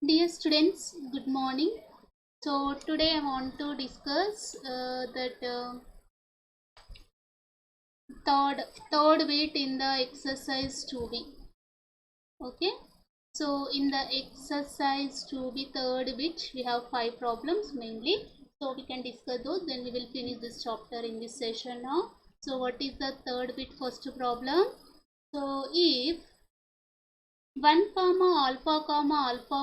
Dear students, good morning. So today I want to discuss that third third bit in the exercise 2b. Okay. So in the exercise 2b third bit we have 5 problems mainly. So we can discuss those. Then we will finish this chapter in this session now. So what is the third bit first problem? So if 1 comma alpha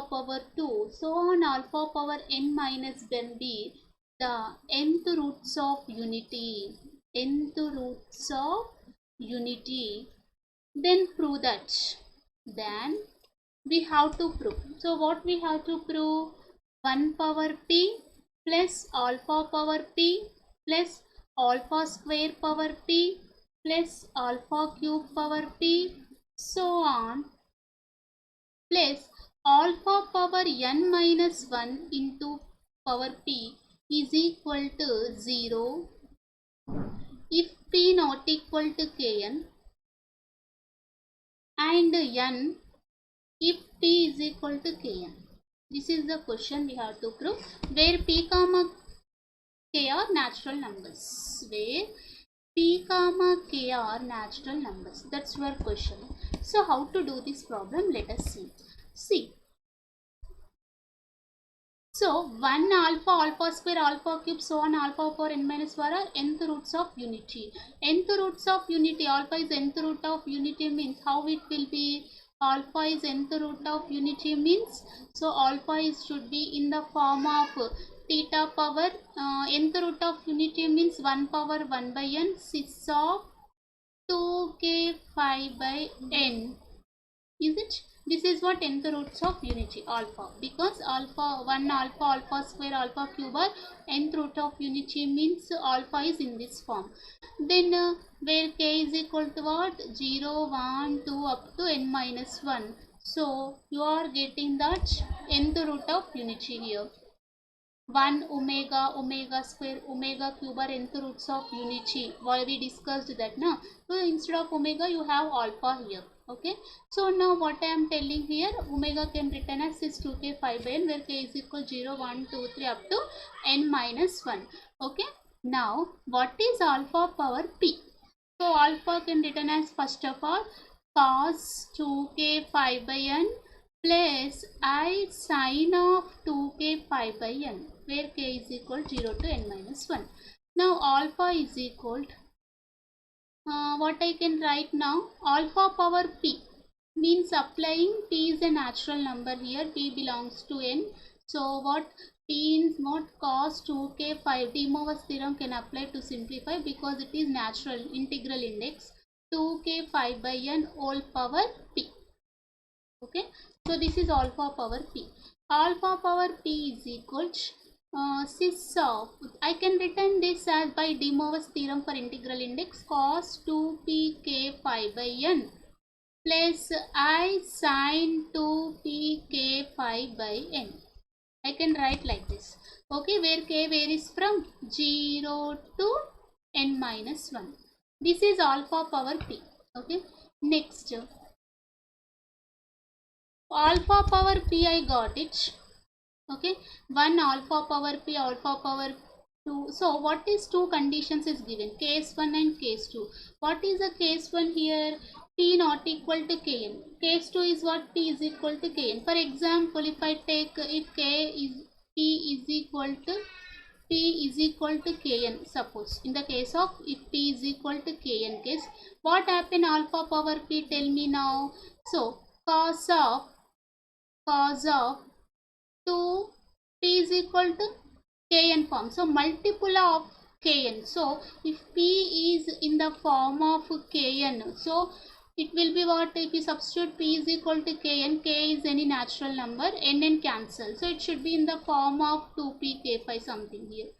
power 2 so on alpha power n minus n be the nth roots of unity, then prove that. Then we have to prove. So what we have to prove? 1 power p plus alpha power p plus alpha square power p plus alpha cube power p, so on, plus alpha power n minus 1 into power p is equal to 0 if p not equal to kn, and n if p is equal to kn. This is the question we have to prove, where p comma k are natural numbers. Where p comma k are natural numbers. That's your question. So how to do this problem? Let us see. See, so 1 alpha square alpha cube so on alpha power n minus 1 are nth roots of unity. Nth roots of unity, alpha is nth root of unity means how it will be? Alpha is nth root of unity means, so alpha is should be in the form of theta power nth root of unity means 1 power 1 by n 6 of 2k 5 by n. Is it? This is what nth roots of unity, alpha, because alpha 1 alpha square alpha cube are nth root of unity means alpha is in this form. Then where k is equal to what? 0 1 2 up to n minus 1. So you are getting that nth root of unity here. 1 omega square omega cube are nth roots of unity. Why we discussed that now? So instead of omega you have alpha here. Okay, so now what I am telling here, omega can written as is 2k 5 by n, where k is equal 0 1 2 3 up to n minus 1. Okay, now what is alpha power p? So alpha can written as first of all cos 2k 5 by n plus I sin of 2k 5 by n, where k is equal 0 to n minus 1. Now alpha is equal to, what I can write now, alpha power p means applying p is a natural number here, p belongs to n. So what p is what? Cos 2k 5, de Moivre's theorem can apply to simplify because it is natural integral index 2k 5 by n whole power p. Okay, so this is alpha power p. Alpha power p is equal to cis of, I can written this as by de Moivre's theorem for integral index cos 2pk 5 by n plus I sin 2pk 5 by n. I can write like this. Okay, where k varies from 0 to n minus 1. This is alpha power p. Okay, next alpha power p I got it. Okay, 1 alpha power p alpha power 2. So what is two conditions is given, case 1 and case 2. What is the case 1 here? P not equal to kn. Case 2 is what? P is equal to kn. For example, if I take, if k is p is equal to kn, suppose in the case of if p is equal to kn case, what happen? Alpha power p, tell me now. So cos of 2 p is equal to kn form, so multiple of kn. So if p is in the form of kn, so it will be what? If you substitute p is equal to kn, k is any natural number, n cancel, so it should be in the form of 2p k5 something here.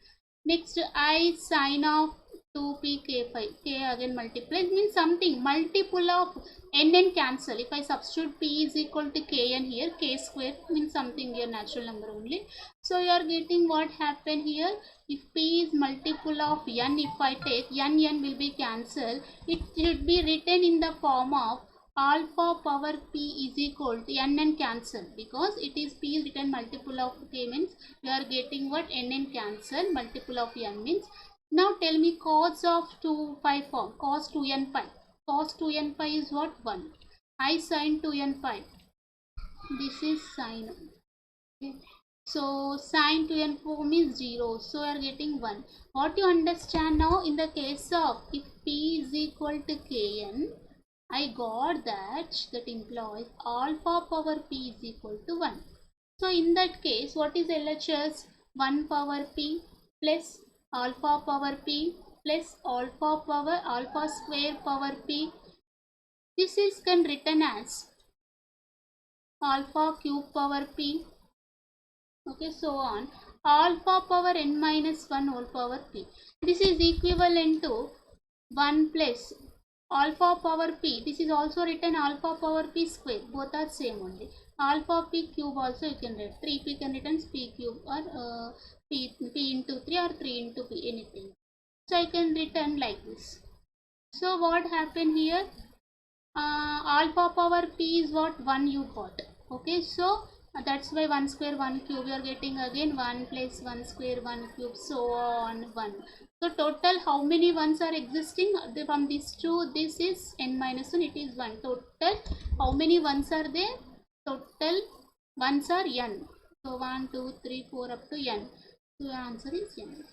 Next I sin of 2p k5, k again multiplies means something multiple of n cancel. If I substitute p is equal to kn here, k square means something here natural number only. So you are getting what happen here. If p is multiple of n, if I take n will be cancelled, it should be written in the form of alpha power p is equal to n and cancel, because it is p is written multiple of k means we are getting what n and cancel, multiple of n means. Now tell me cos of 2 pi form, cos 2n pi. Cos 2n pi is what? 1. I sin 2n pi. This is sin. Okay. So sin 2n form is 0. So we are getting 1. What you understand now, in the case of if p is equal to kn, I got that implies alpha power p is equal to 1. So in that case, what is LHS? 1 power p plus alpha power p plus alpha square power p. This is can written as alpha cube power p. Okay, so on. Alpha power n minus 1 whole power p. This is equivalent to 1 plus alpha power p. This is also written alpha power p square. Both are same only. Alpha p cube also you can write. 3p can written p cube or p into 3 or 3 into p, anything. So I can written like this. So what happened here? Alpha power p is what? 1 you got. Okay, so that's why 1 square 1 cube you are getting again 1 plus 1 square 1 cube, so on 1. So total how many ones are existing from these two? This is n minus 1, it is 1. Total how many ones are there? Total ones are n. So 1 2 3 4 up to n. So your answer is n.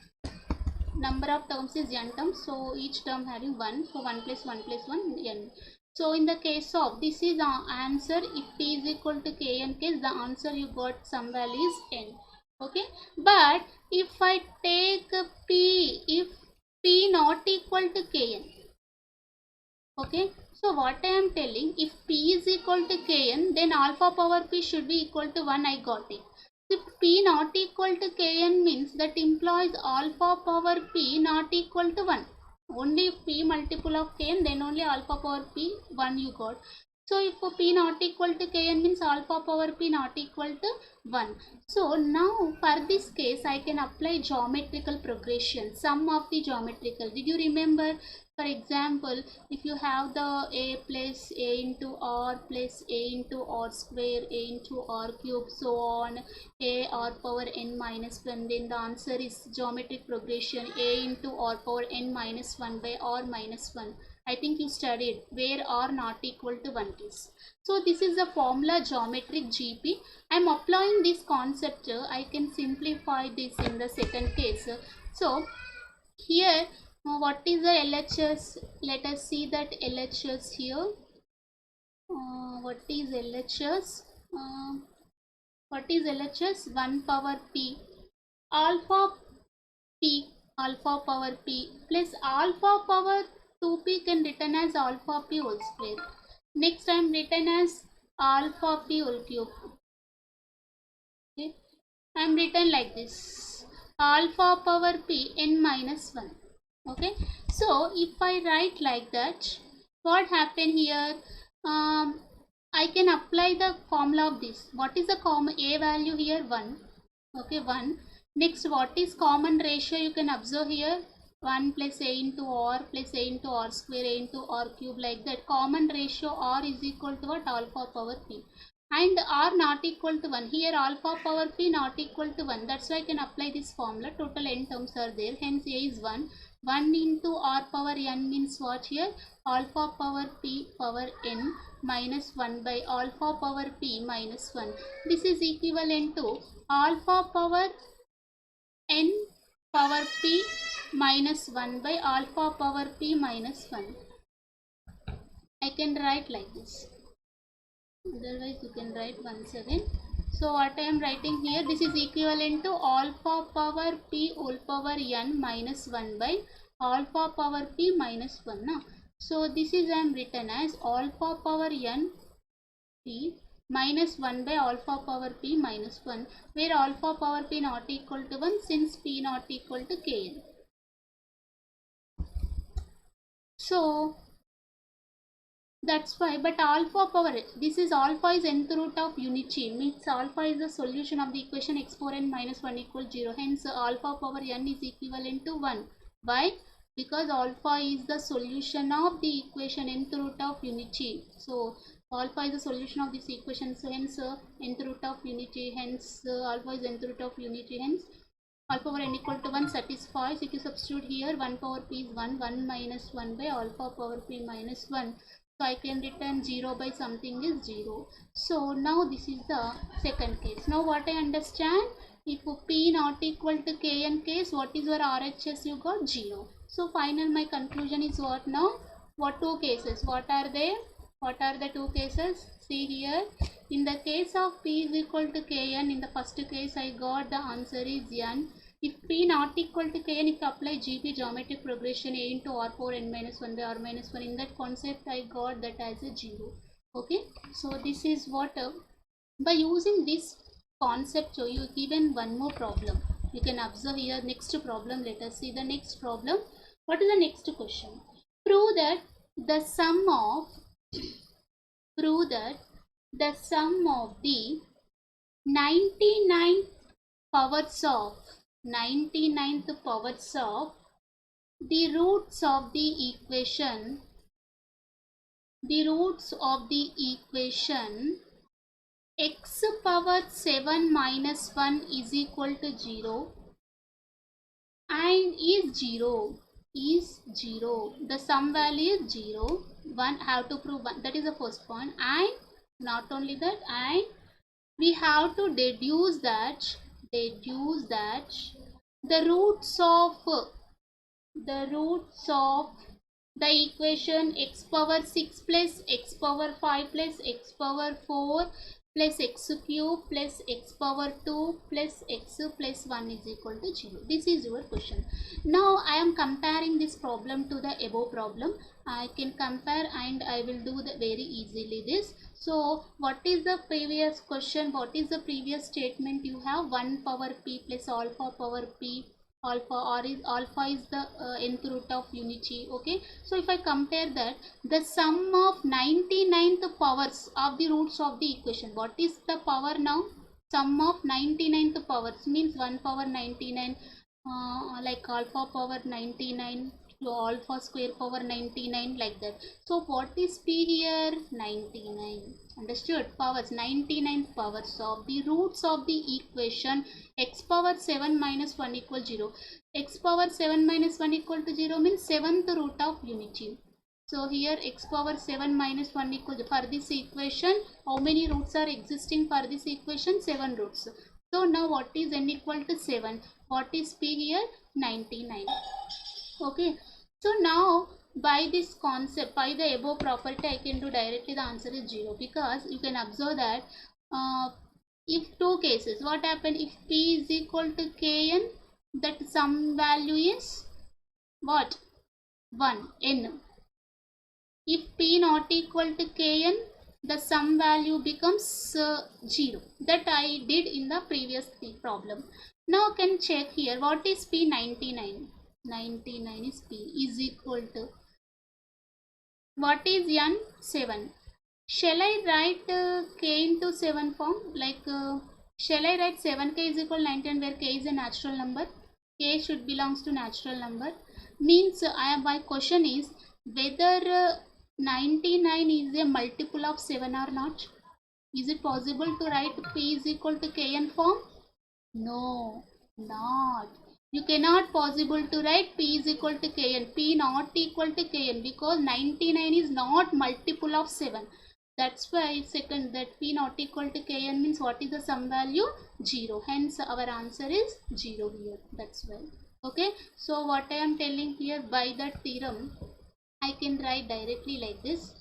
Number of terms is n terms, so each term having 1. So 1 plus 1 plus 1 n. So in the case of this is our answer, if p is equal to kn case, the answer you got some value is n. Okay, but if I take p, if p not equal to kn, okay, so what I am telling, if p is equal to kn, then alpha power p should be equal to 1. I got it. If p not equal to kn means that implies alpha power p not equal to 1. Only if p multiple of kn, then only alpha power p 1 you got. So if p not equal to kn means alpha power p not equal to 1. So now for this case I can apply geometrical progression, sum of the geometrical. Did you remember? For example, if you have the a plus a into r plus a into r square, a into r cube, so on, a r power n minus 1, then the answer is geometric progression a into r power n minus 1 by r minus 1. I think you studied where r not equal to 1 is. So this is the formula geometric GP. I am applying this concept. I can simplify this in the second case. So here what is the LHS? Let us see that LHS here. What is LHS? What is LHS? 1 power p alpha power p plus alpha power 2p can written as alpha p whole square. Next I am written as alpha p whole cube. Okay, I am written like this, alpha power p n minus 1. Okay, so if I write like that, what happened here? I can apply the formula of this. What is the common a value here? 1. Okay, 1. Next, what is common ratio? You can observe here 1 plus a into r plus a into r square a into r cube, like that. Common ratio r is equal to what? Alpha power p. And r not equal to 1. Here alpha power p not equal to 1. That's why I can apply this formula. Total n terms are there. Hence a is 1. 1 into r power n means what here? Alpha power p power n minus 1 by alpha power p minus 1. This is equivalent to alpha power n power p minus 1 by alpha power p minus 1. I can write like this. Otherwise you can write once again. So what I am writing here, this is equivalent to alpha power p whole power n minus 1 by alpha power p minus 1. Now, so this is I am written as alpha power n p minus 1 by alpha power p minus 1, where alpha power p not equal to 1 since p not equal to kn. So that's why, but alpha power, this is alpha is nth root of unity, means alpha is the solution of the equation x power n minus 1 equals 0. Hence alpha power n is equivalent to 1 by because alpha is the solution of the equation nth root of unity. So alpha is the solution of this equation, so hence nth root of unity, hence alpha is nth root of unity, hence alpha power n equal to 1 satisfies. If you substitute here, 1 power p is 1, 1 minus 1 by alpha power p minus 1. So I can return 0 by something is 0. So now this is the second case. Now what I understand, if p not equal to kn case, what is your RHS? You got 0. So final my conclusion is what now? What two cases? What are they? What are the two cases? See here. In the case of p is equal to kn, in the first case I got the answer is n. If p not equal to kn, if you apply GP, geometric progression, a into r power n minus 1 by r minus 1, in that concept I got that as a 0. Okay, so this is what by using this concept, so you given one more problem. You can observe here next problem. Let us see the next problem. What is the next question? Prove that the sum of the 99th powers of the roots of the equation x power 7 minus 1 is equal to 0 and is 0. The sum value is 0. 1 have to prove 1. That is the first point. And not only that, and we have to deduce that the roots of the equation x power 6 plus x power 5 plus x power 4 plus x cube plus x power 2 plus x plus 1 is equal to 0. This is your question. Now I am comparing this problem to the above problem. I can compare and I will do the very easily this. So what is the previous question? What is the previous statement? You have 1 power p plus alpha power p. Alpha is the nth root of unity. Okay, so if I compare that, the sum of 99th powers of the roots of the equation, what is the power now? Sum of 99th powers means 1 power 99, like alpha power 99 to alpha square power 99, like that. So what is p here? 99. Understood? Powers, 99th powers of the roots of the equation x power 7 minus 1 equal 0. X power 7 minus 1 equal to 0 means 7th root of unity. So here x power 7 minus 1 equal to, for this equation, how many roots are existing for this equation? 7 roots. So now what is n equal to 7? What is p here? 99. Okay. So now by this concept, by the above property, I can do directly the answer is 0, because you can observe that if two cases, what happen if p is equal to kn, that sum value is what? 1, n. If p not equal to kn, the sum value becomes 0. That I did in the previous problem. Now can check here, what is p? 99. 99 is p is equal to, what is n? 7. Shall I write k into 7 form? Like shall I write 7k is equal to 19, where k is a natural number? K should belongs to natural number. Means my question is whether 99 is a multiple of 7 or not. Is it possible to write p is equal to kn form? No, not. You cannot possible to write p is equal to kn. P not equal to kn, because 99 is not multiple of 7. That's why second, that p not equal to kn means what is the sum value? 0. Hence our answer is 0 here. That's why. Okay. So what I am telling here, by that theorem, I can write directly like this.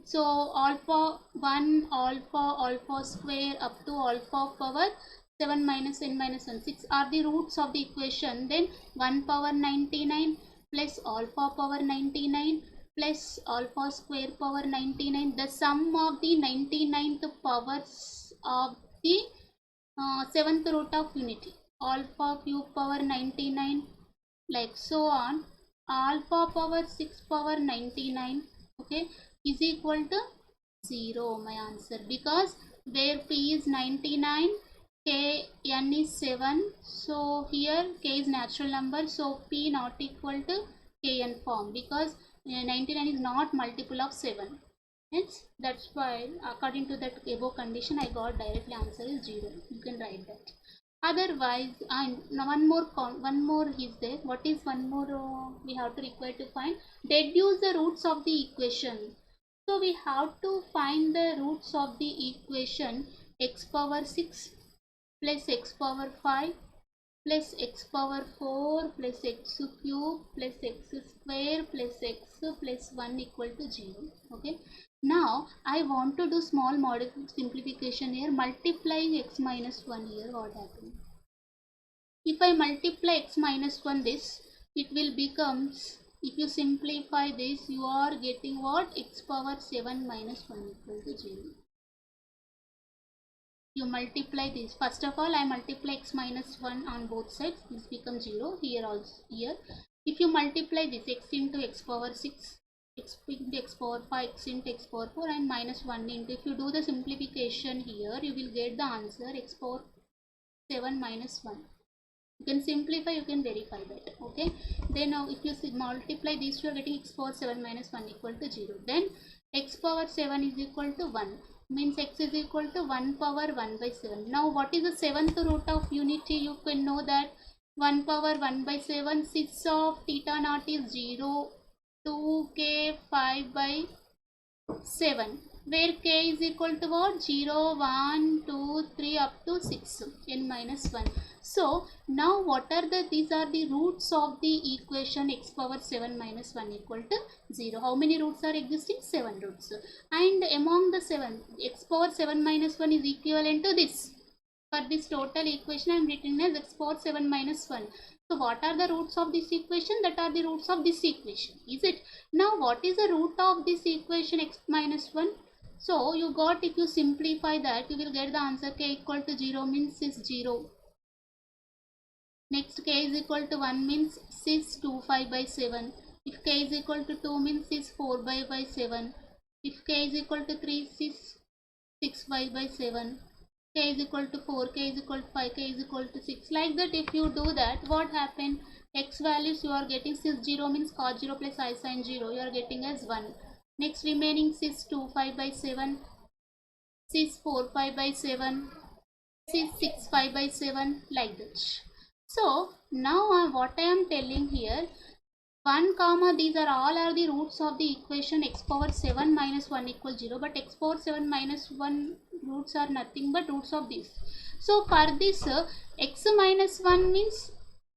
So alpha 1, alpha square up to alpha power 7 minus n minus 1, 6 are the roots of the equation. Then 1 power 99 plus alpha power 99 plus alpha square power 99. The sum of the 99th powers of the 7th root of unity. Alpha cube power 99, like so on. Alpha power 6 power 99, okay, is equal to 0, my answer, because where p is 99, k n is 7, so here k is natural number, so p not equal to kn form, because 99 is not multiple of 7. Hence, that's why according to that above condition I got directly answer is 0. You can write that. Otherwise, now one more is there. What is one more we have to require to find? Deduce the roots of the equation. So we have to find the roots of the equation x power 6 plus x power 5 plus x power 4 plus x cube plus x square plus x plus 1 equal to 0. Okay. Now I want to do small simplification here, multiplying x minus 1 here. What happens? If I multiply x minus 1 this, it will becomes, if you simplify this, you are getting what? X power 7 minus 1 equal to 0. You multiply this. First of all, I multiply x minus 1 on both sides. This becomes 0. Here also, here. If you multiply this, x into x power 6, x into x power 5, x into x power 4 and minus 1 into, if you do the simplification here, you will get the answer x power 7 minus 1. You can simplify, you can verify that. Okay. Then now if you multiply these two, you are getting x power 7 minus 1 equal to 0. Then x power 7 is equal to 1. Means x is equal to 1 power 1 by 7. Now what is the seventh root of unity? You can know that 1 power 1 by 7, 6 of theta naught is 0, 2k 5 by 7, where k is equal to what? 0, 1, 2, 3 up to 6, n minus 1. So now what are these are the roots of the equation x power 7 minus 1 equal to 0. How many roots are existing? 7 roots. And among the 7, x power 7 minus 1 is equivalent to this. For this total equation I am written as x power 7 minus 1. So what are the roots of this equation? That are the roots of this equation. Is it? Now what is the root of this equation x minus 1? So you got, if you simplify that, you will get the answer k equal to 0 means is 0. Next k is equal to 1 means is 2 5 by 7. If k is equal to 2 means is 4 by 7. If k is equal to 3 is 6 by 7. K is equal to 4, k is equal to 5, k is equal to 6. Like that, if you do that, what happened? X values you are getting, cis 0 means cos 0 plus I sin 0, you are getting as 1. Next remaining cis 2 5 by 7, cis 4 5 by 7, cis 6 5 by 7, like that. So now what I am telling here, 1 comma these are all are the roots of the equation x power 7 minus 1 equals 0, but x power 7 minus 1 roots are nothing but roots of this. So for this x minus 1 means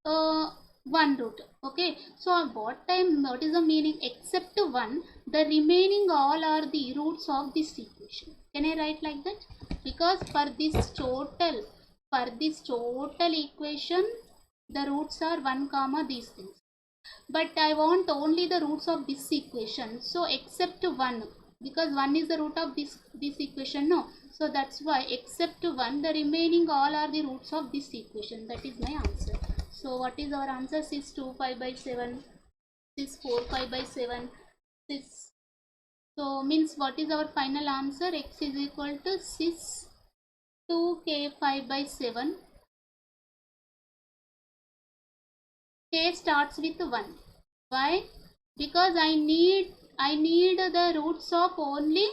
1 root. Okay, so what is the meaning? Except 1, the remaining all are the roots of this equation. Can I write like that? Because for this total equation the roots are 1 comma these things. But I want only the roots of this equation. So except 1, because 1 is the root of this equation, no. So that's why except 1, the remaining all are the roots of this equation. That is my answer. So what is our answer? Cis 2 5 by 7, cis 4 5 by 7, cis. So means what is our final answer? X is equal to cis 2k 5 by 7. K starts with 1. Why? Because I need the roots of only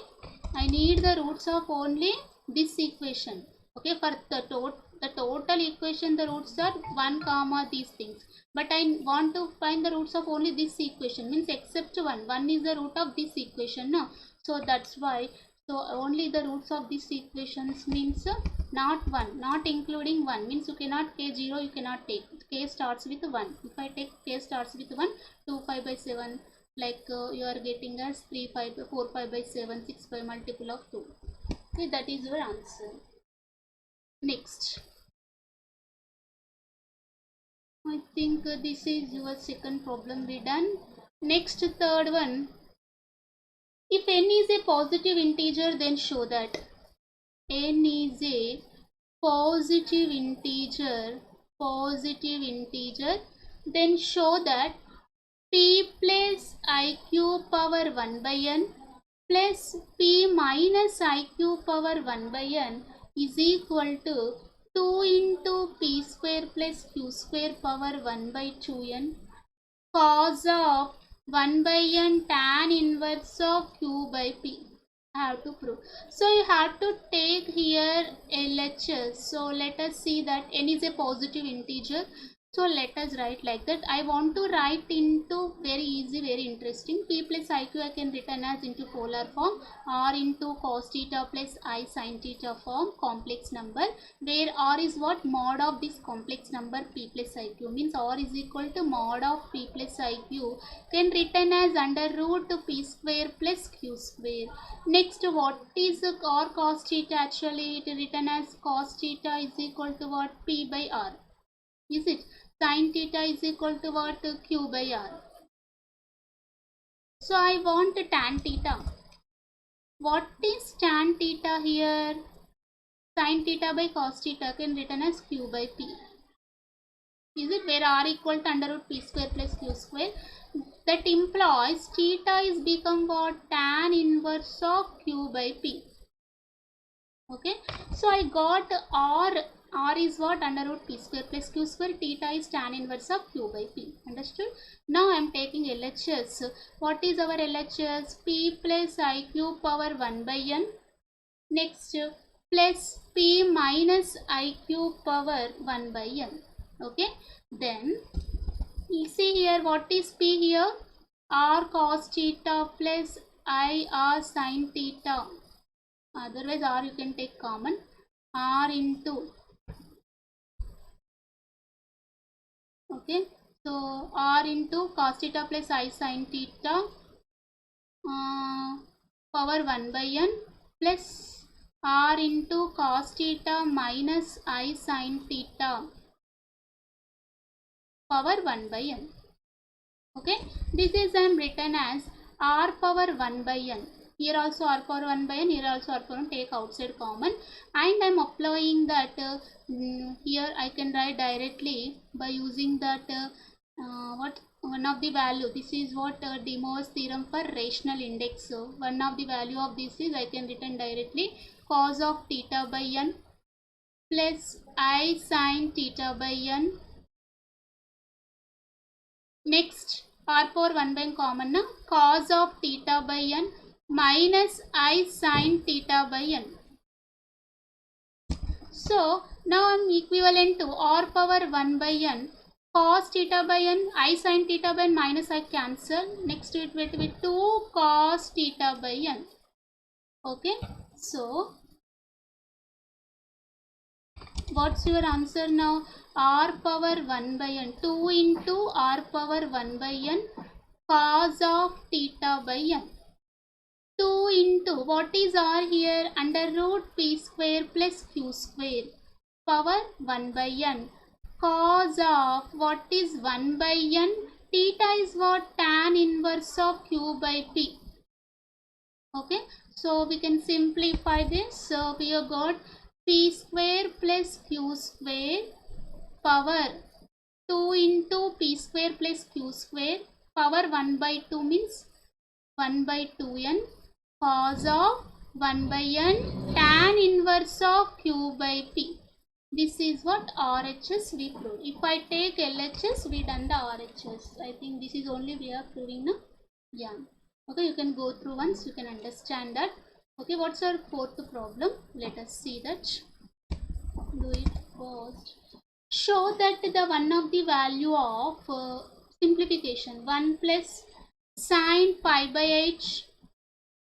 this equation. Okay, for the total equation the roots are 1 comma these things, but I want to find the roots of only this equation, means except 1 is the root of this equation, no. So that's why, so only the roots of this equations means not 1, not including 1, means you cannot k 0, you cannot take. K starts with 1. If I take k starts with 1, 2 5 by 7, like you are getting as 3 5 4 5 by 7, 6 by multiple of 2. Okay, that is your answer. Next, I think this is your second problem we done. Next, third one. If n is a positive integer, then show that n is a positive integer, then show that p plus iq power 1 by n plus p minus iq power 1 by n is equal to 2 into p square plus q square power 1 by 2n. cos of 1 by n tan inverse of q by p. I have to prove. So you have to take here LHS. So let us see that n is a positive integer. So let us write like that. I want to write into very easy, very interesting. P plus IQ I can written as into polar form, R into cos theta plus I sin theta form, complex number, where R is what? Mod of this complex number P plus IQ, means R is equal to mod of P plus IQ, can written as under root P square plus Q square. Next, what is R cos theta? Actually it written as cos theta is equal to what? P by R. Is it? Sin theta is equal to what? Q by R. So I want tan theta. What is tan theta here? Sin theta by cos theta can written as Q by P. Is it? Where R equal to under root P square plus Q square. That implies theta is become what? Tan inverse of Q by P. Okay. So I got R is what? Under root P square plus Q square. Theta is tan inverse of Q by P. Understood? Now I am taking LHS. What is our LHS? P plus IQ power 1 by n. Next, plus P minus IQ power 1 by n. Okay. Then you see here, what is P here? R cos theta plus I R sin theta. Otherwise R you can take common. R into, okay, so R into cos theta plus I sin theta power 1 by n plus R into cos theta minus I sin theta power 1 by n. Okay, this is I am written as R power 1 by n. Here also R power 1 by n, here also R power 1, take outside common, and I am applying that here I can write directly by using that what one of the value. This is what De Moivre's theorem for rational index. So one of the value of this is I can written directly cos of theta by n plus I sin theta by n. Next, R power 1 by n common na, cos of theta by n minus I sin theta by n. So now I am equivalent to R power 1 by n cos theta by n, I sin theta by n minus I cancel. Next it will be 2 cos theta by n. Okay, so what's your answer now? R power 1 by n, 2 into R power 1 by n cos of theta by n. 2 into, what is R here? Under root P square plus Q square power 1 by n cos of, what is 1 by n? Theta is what? Tan inverse of Q by P. Okay, so we can simplify this. So we have got P square plus Q square power 2 into P square plus Q square power 1 by 2 means 1 by 2n cos of 1 by n tan inverse of Q by P. This is what RHS we proved. If I take LHS, we done the RHS. I think this is only we are proving now. Yeah. Okay, you can go through once, you can understand that. Okay, what's our fourth problem? Let us see that. Do it first. Show that the one of the value of simplification 1 plus sin pi by h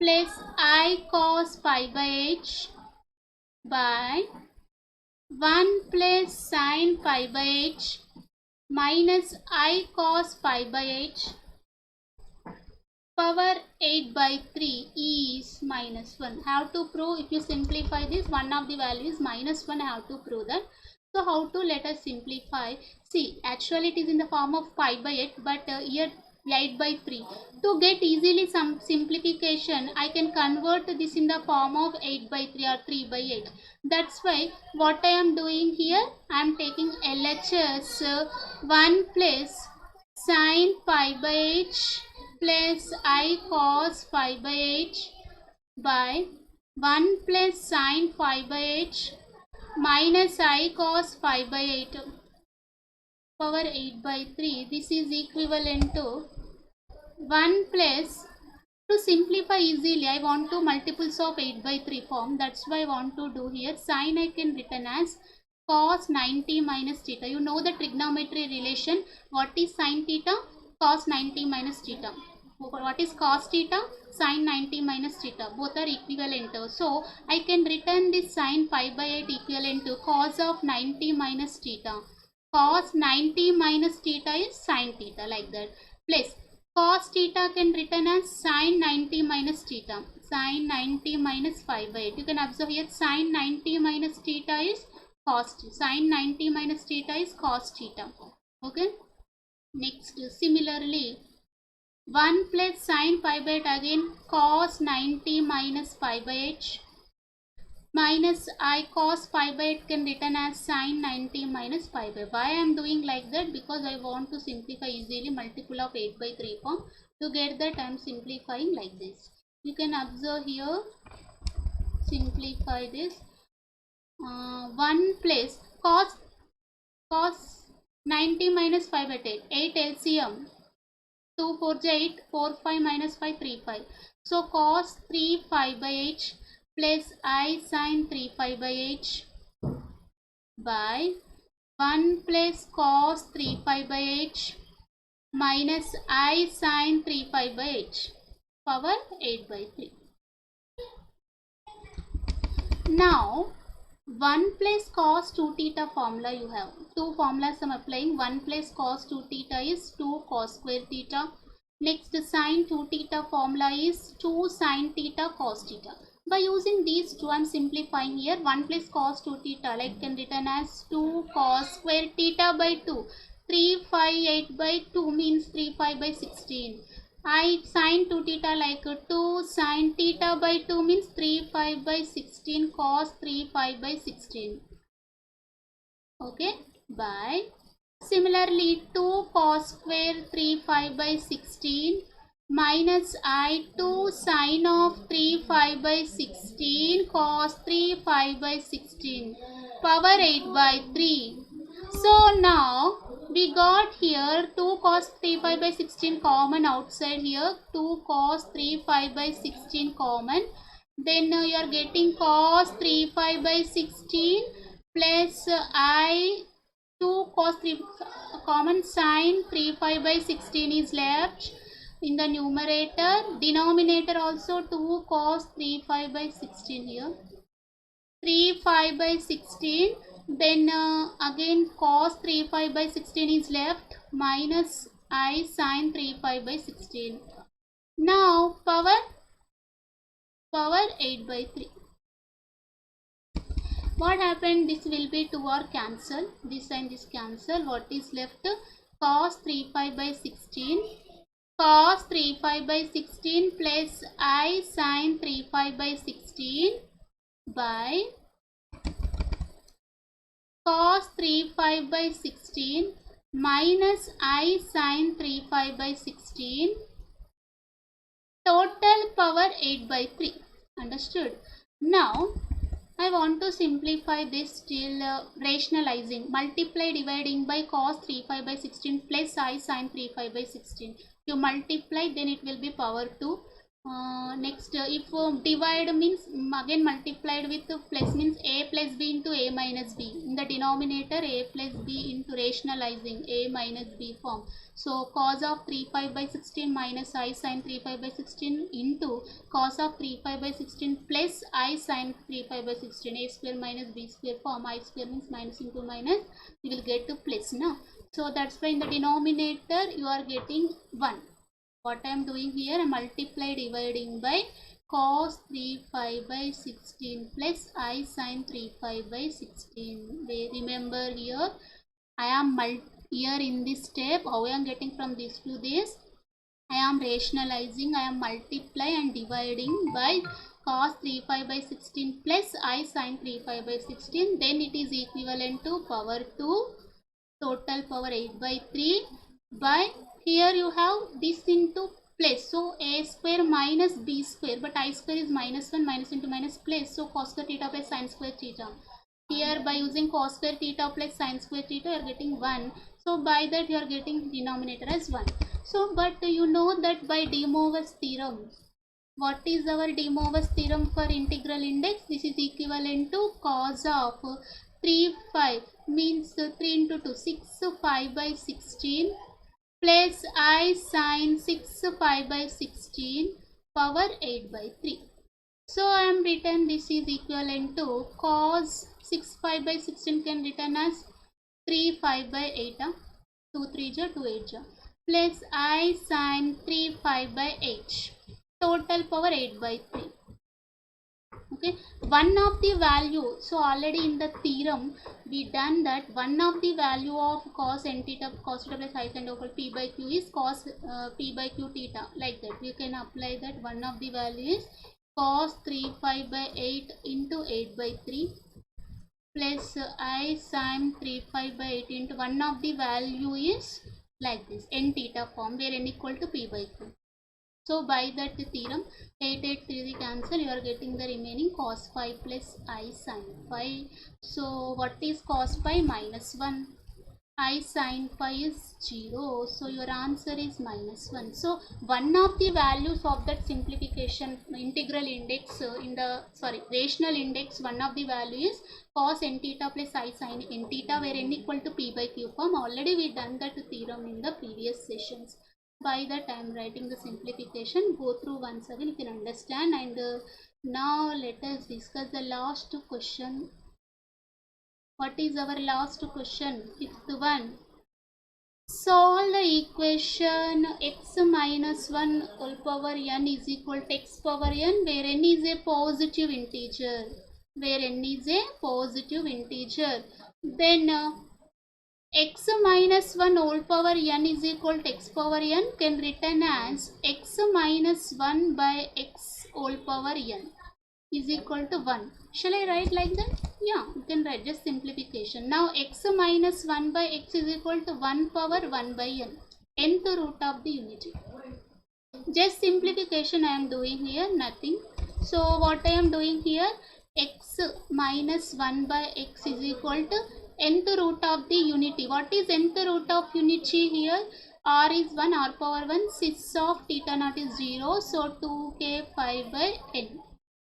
plus I cos pi by h by 1 plus sin pi by h minus I cos pi by h power 8 by 3 is minus 1. Have to prove, if you simplify this, one of the values minus 1, have to prove that. So how to, let us simplify. See, actually it is in the form of pi by 8, but here 8 by 3. To get easily some simplification, I can convert this in the form of 8 by 3 or 3 by 8. That's why what I am doing here, I am taking LHS 1 plus sin pi by h plus I cos pi by h by 1 plus sin pi by h minus I cos pi by 8 power 8 by 3. This is equivalent to 1 plus, to simplify easily, I want to multiples of 8 by 3 form. That's why I want to do here. Sine I can written as cos 90 minus theta. You know the trigonometry relation. What is sine theta? Cos 90 minus theta. What is cos theta? Sine 90 minus theta. Both are equivalent. So I can written this sine pi by 8 equivalent to cos of 90 minus theta. Cos 90 minus theta is sine theta, like that. Plus cos theta can written as sine 90 minus theta. Sine 90 minus 5 by 8. You can observe here sine 90 minus theta is cos. Sine 90 minus theta is cos theta. Okay. Next, similarly, 1 plus sine pi by 8 again cos 90 minus 5 by 8 minus I cos 5 by 8 can written as sine 90 minus 5 by 8. Why I am doing like that? Because I want to simplify easily multiple of 8 by 3 form. To get that I am simplifying like this. You can observe here, simplify this. 1 plus cos 90 minus 5 by 8. 8 LCM. 2 4 8, 4 5 minus 5 3 5. So cos 3 5 by 8 plus I sin 3 5 by 8 by 1 plus cos 3 5 by 8 minus I sin 3 5 by 8 power 8 by 3. Now 1 plus cos 2 theta formula you have. Two formulas I am applying. 1 plus cos 2 theta is 2 cos square theta. Next sin 2 theta formula is 2 sin theta cos theta. By using these two I am simplifying here. 1 plus cos 2 theta like can written as 2 cos square theta by 2. 3 5 8 by 2 means 3 5 by 16. I sin 2 theta like 2 sin theta by 2 means 3 5 by 16 cos 3 5 by 16. Okay, by similarly 2 cos square 3 5 by 16 minus I 2 sin of 3 5 by 16 cos 3 5 by 16 power 8 by 3. So now we got here 2 cos 3 5 by 16 common outside here. 2 cos 3 5 by 16 common. Then you are getting cos 3 5 by 16 plus I 2 cos 3 common sin 3 5 by 16 is left in the numerator. Denominator also 2 cos 3 5 by 16 here. 3 5 by 16. Then again cos 3 5 by 16 is left minus I sin 3 5 by 16. Now power 8 by 3. What happened? This will be 2 or cancel. This and this cancel. What is left? Cos 3 5 by 16. Cos 3 5 by 16 plus I sin 3 5 by 16 by cos 3 5 by 16 minus I sin 3 5 by 16 total power 8 by 3. Understood? Now I want to simplify this till rationalizing. Multiply dividing by cos 3 5 by 16 plus I sin 3 5 by 16. You multiply, then it will be power 2. Next, if divide means again multiplied with plus means a plus b into a minus b. In the denominator a plus b into rationalizing a minus b form. So cos of 3 5 by 16 minus I sin 3 5 by 16 into cos of 3 5 by 16 plus I sin 3 5 by 16. A square minus b square form. I square means minus into minus. You will get to plus now. So that's why in the denominator you are getting 1. What I am doing here, I multiply dividing by cos 3 5 by 16 plus I sin 3 5 by 16. Remember here, I am here in this step, how I am getting from this to this, I am rationalizing, I am multiply and dividing by cos 3 5 by 16 plus I sin 3 5 by 16. Then it is equivalent to power 2, total power 8 by 3 by here you have this into plus, so a square minus b square, but I square is minus 1, minus into minus plus, so cos square theta by sin square theta. Here by using cos square theta plus sin square theta, you are getting 1. So by that you are getting denominator as 1. So but you know that by De Moivre's theorem, what is our De Moivre's theorem for integral index? This is equivalent to cos of 3 5 means 3 into 2 6 5 by 16 plus I sin 6 5 by 16 power 8 by 3. So I am written this is equivalent to cos 6 5 by 16 can written as 3 5 by 8 2 3 ja 2 8 ja plus I sin 3 5 by 8 total power 8 by 3. Okay, one of the value, so already in the theorem we done that one of the value of cos n theta plus I sin over p by q is cos p by q theta, like that we can apply that. One of the value is cos 3 5 by 8 into 8 by 3 plus I sin 3 5 by 8 into one of the value is like this n theta form where n equal to p by q. So by that theorem 8 8 3 cancel, you are getting the remaining cos phi plus I sin phi. So what is cos phi? Minus 1. I sin phi is 0. So your answer is minus 1. So one of the values of that simplification integral index in the rational index, one of the value is cos n theta plus I sin n theta where n equal to p by q form. Already we done that theorem in the previous sessions. By that I am writing the simplification. Go through once again, you can understand. And now let us discuss the last question. What is our last question? Fifth one. Solve the equation x minus 1 whole power n is equal to x power n where n is a positive integer. Where n is a positive integer. Then x minus 1 whole power n is equal to x power n can written as x minus 1 by x whole power n is equal to 1. Shall I write like that? Yeah, you can write just simplification. Now x minus 1 by x is equal to 1 power 1 by n, nth root of the unity. Just simplification I am doing here, nothing. So what I am doing here, x minus 1 by x is equal to nth root of the unity. What is nth root of unity here? R is 1, r power 1, cis of theta naught is 0. So 2k 5 by n.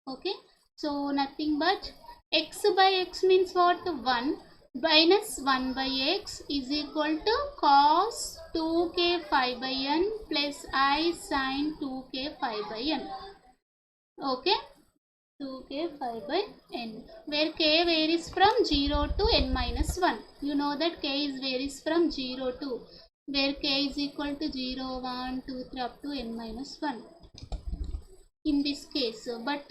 Okay. So nothing but x by x means what? 1 minus 1 by x is equal to cos 2k 5 by n plus I sin 2k 5 by n. Okay. 2k 5 by n, where k varies from 0 to n minus 1. You know that k is varies from 0 to where k is equal to 0, 1, 2, 3 up to n minus 1 in this case. But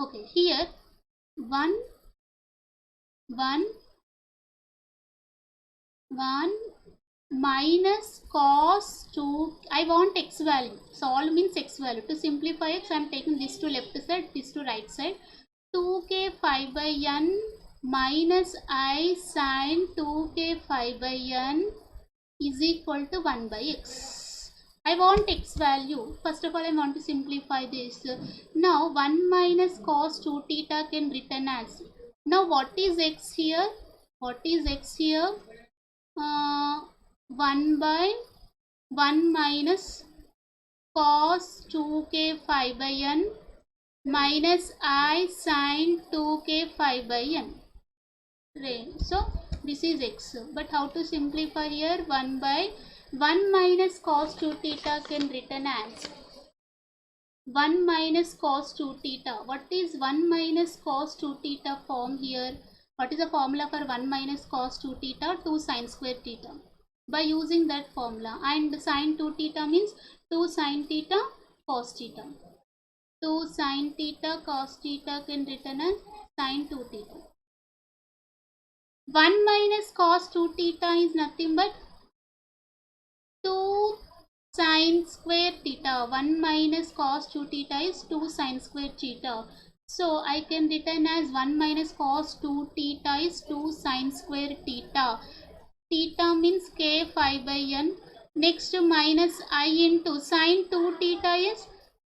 okay, here 1 minus cos 2, I want x value. Solve means x value. To simplify x, I am taking this to left side, this to right side. 2k 5 by n minus I sin 2k 5 by n is equal to 1 by x. I want x value. First of all, I want to simplify this. Now 1 minus cos 2 theta can written as. Now what is x here? What is x here? 1 by 1 minus cos 2k 5 by n minus I sin 2k 5 by n. Right. So this is x. But how to simplify here? 1 by 1 minus cos 2 theta can written as 1 minus cos 2 theta. What is 1 minus cos 2 theta form here? What is the formula for 1 minus cos 2 theta? 2 sin square theta. By using that formula, and sin 2 theta means 2 sin theta cos theta. 2 sin theta cos theta can written as sin 2 theta. 1 minus cos 2 theta is nothing but 2 sin square theta. 1 minus cos 2 theta is 2 sin square theta. So I can written as 1 minus cos 2 theta is 2 sin square theta. Theta means k 5 by n. Next minus I into sin 2 theta is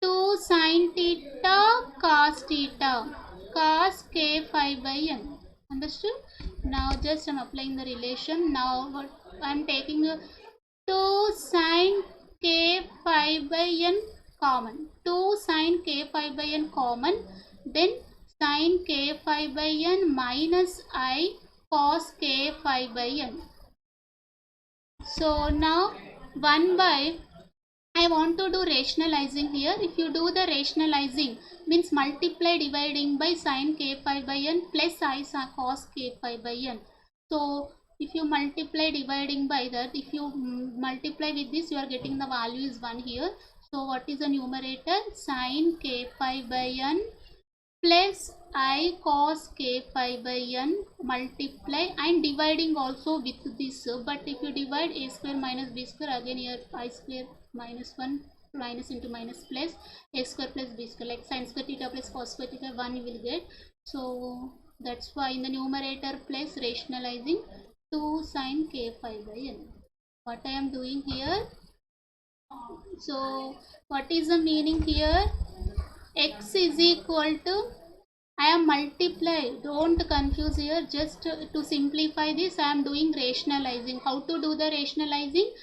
2 sin theta cos theta. Cos k 5 by n. Understood? Now just I'm applying the relation. Now what I'm taking 2 sine k phi by n common. 2 sine k phi by n common. Then sine k phi by n minus I cos k phi by n. So now 1 by, I want to do rationalizing here. If you do the rationalizing, means multiply dividing by sine k phi by n plus I cos k phi by n. So if you multiply dividing by that, if you multiply with this, you are getting the value is 1 here. So what is the numerator? Sine k phi by n plus I cos k phi by n multiply, and dividing also with this. But if you divide a square minus b square, again here I square minus 1 minus into minus plus a square plus b square, like sin square theta plus cos square theta 1 you will get. So that's why in the numerator plus rationalizing 2 sin k phi by n. What I am doing here, so what is the meaning here? X is equal to, I am multiply, don't confuse here. Just to simplify this, I am doing rationalizing. How to do the rationalizing?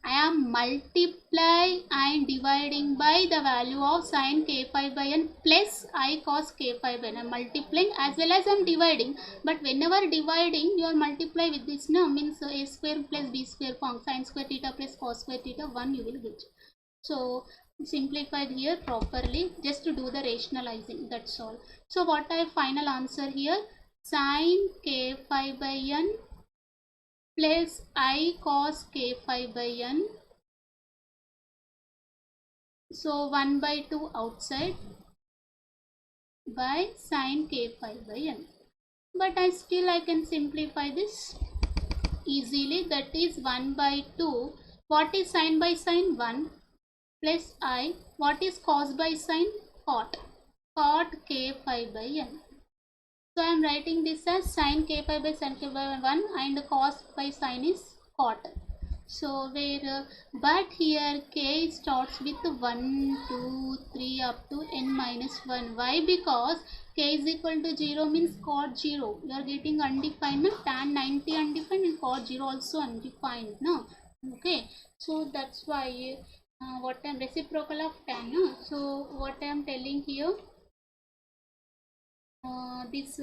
I am multiply and dividing by the value of sine k phi by n plus I cos k phi by n. I am multiplying as well as I am dividing. But whenever dividing, you are multiply with this, no, means a square plus b square form, sine square theta plus cos square theta 1 you will get. So simplified here properly, just to do the rationalizing, that's all. So what I final answer here, sine k phi by n plus I cos k phi by n. So 1 by 2 outside by sine k phi by n. But I can simplify this easily, that is 1 by 2. What is sine by sine? 1 plus I. What is cos by sine? Cot. Cot k phi by n. So I am writing this as sine k phi by sin k by 1 and cos by sine is cot. So where but here k starts with 1, 2, 3 up to n minus 1. Why? Because k is equal to 0 means cot 0. You are getting undefined, no? Tan 90 undefined and cot 0 also undefined. No? Okay. So that's why what I am reciprocal of tan. No? So what I am telling here, this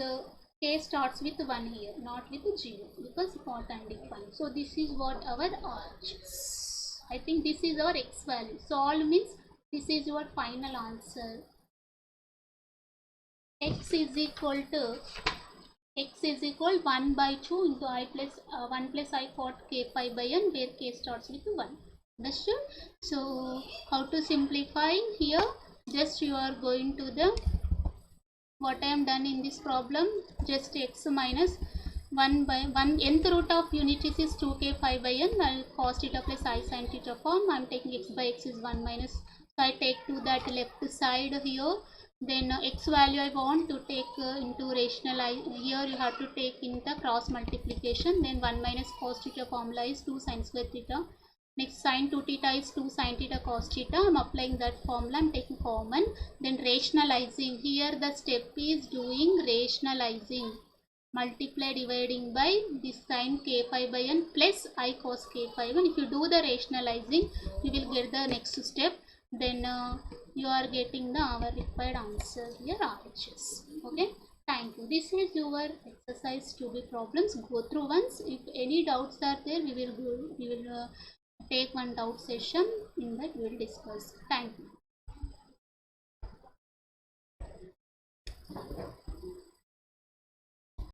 k starts with 1 here, not with 0, because cot undefined. So this is what our arch is. I think this is our x value. Solve means this is your final answer. X is equal 1 by 2 into I plus 1 plus I cot k phi by n, where k starts with 1. Understood? So how to simplify here? Just you are going to the, what I am done in this problem, just x minus 1 by 1 nth root of unity is 2k phi by n. I'll cos theta plus I sin theta form. I'm taking x by x is 1 minus, so I take to that left side here. Then x value I want to take into rationalize. Here you have to take in the cross multiplication. Then 1 minus cos theta formula is 2 sin square theta. Next sin 2 theta is 2 sin theta cos theta. I am applying that formula. I am taking common. Then rationalizing. Here the step is doing rationalizing. Multiply dividing by this sin k phi by n plus I cos k phi by n. If you do the rationalizing, you will get the next step. Then you are getting the our required answer here, RHS. Okay. Thank you. This is your exercise 2B problems. Go through once. If any doubts are there, we will take one doubt session. In that we will discuss. Thank you.